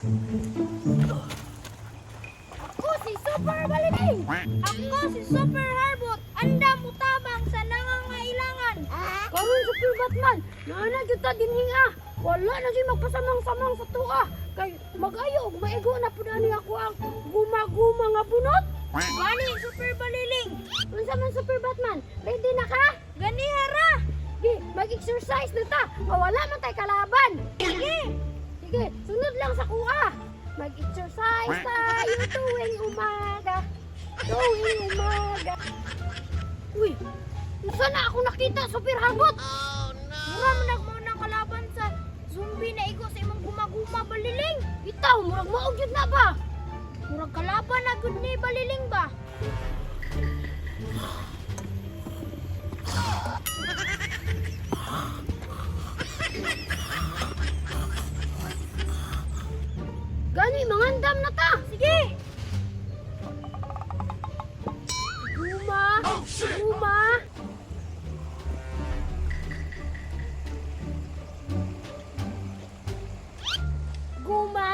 Ako si Super Baliling! Ako si Super Harbot! Andam utabang sa nangangailangan! Karon Super Batman, naana gyud ta dinhi ah. Wala na siya magpasamang-samang sa tuwa. Kay mag-ayo ug maigo na pud ani ako ang gumaguma nga bunot. Gani Super Baliling! Unsa man Super Batman? Ready na ka? Gani hara! Di, mag-exercise na ta. Mawala man tay kalaban. Sige! Sige, sunod lang sa kuha. Mag-exercise tayo tuwing umaga. Tuwing umaga. Uy, unsa na ako nakita, Super Harbot? Mura man nagmaunang kalaban sa zombie na igo sa imong gumaguma Baliling! Bitaw, murag maog yun na ba? Murag kalaban na gud ni Baliling ba? Gani, mangandam na ta. Sige! Guma, guma. Guma,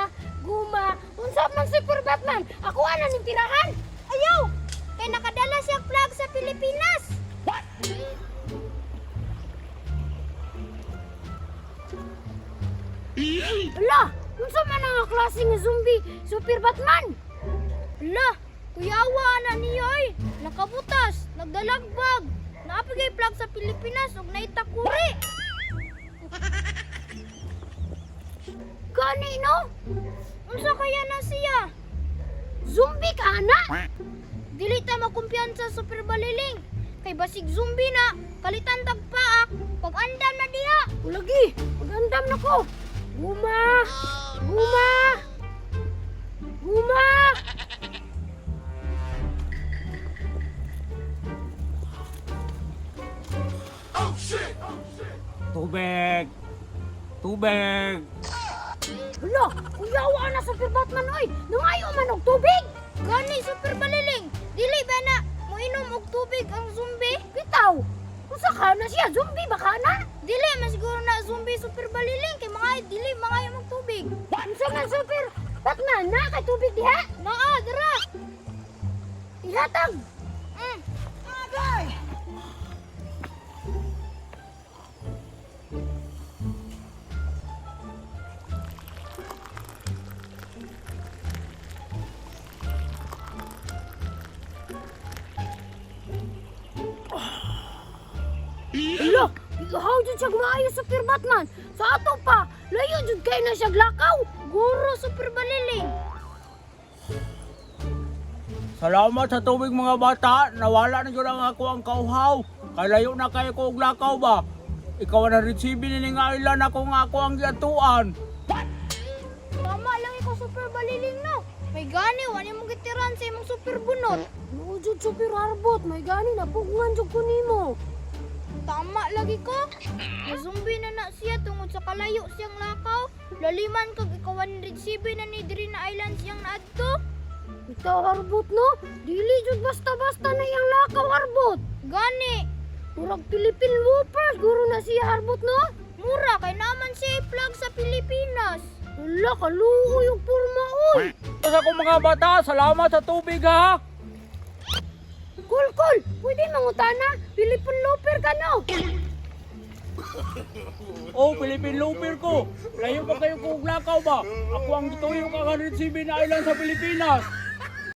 guma. Unsa man Super Batman? Ako ana ning tirahan. Ayaw! Kay nakadala siya flag sa Pilipinas! Ala, unsa man ang klase nga zombie, Super Batman? Hala! Kuyawa na niya oy! Nakabutas! Nagdalagbag! Naapigay flag sa Pilipinas ug naitakuri! Gani no? Unsa kaya na siya? Zombie ka ana? Dili ta makumpiyansa sa Super Baliling! Kay basig zombie na, kalitan tagpaak, pag-andam na diha! Ulagi, magandam na ko. Guma, guma, guma. Tubig! Tubig! Hala, kuyawa na Super Batman oy. Nangayo man og tubig. Gani Super Baliling! Dili ba na moinom og tubig ang zombie? Bitaw, unsa ka na siya? Zombie ba ka na? Dili man siguro na zombie Super Baliling kay mga dili mga yung tubig. Unsa man Super Batman na kay tubig diha? Naa dara. Ihatag. Mm. Hala, how jud siya maayo Super Batman? Sa ato pa, layo jud kay na siya lakaw. Guro Super Baliling. Salamat sa tubig mga bata. Nawala na yun ang ako ang kauhaw. Kalayo na kayo ko og lakaw ba? Ikaw na resibi ni nga ilan ako nga ako ang giatuan. Tama lang ikaw Super Baliling no. May gani wani mo gitiran sa imong super bunot. No jud Super Harbot, may gani na pugungan jud ko nimo. Tama lagi ko. May zombie na siya tungod sa kalayo siyang lakaw. Laliman kag ikaw 107 na ni diri na island siyang naadto. Ito Harbot no, dili jud basta-basta na iyang lakaw Harbot. Gani. Murag Philippine Whoopers, guro na siya Harbot no? Mura kay naman siya i-flag sa Pilipinas. Hala, kaluho yung porma oy. Sa ako mga bata, salamat sa tubig ha. Cool, pwede mangutana, Philippine Looper ka no? Oh, Philippine Looper ko. Layo pa kayo ko og lakaw ba? Ako ang gituyo ka 107 na island sa Pilipinas.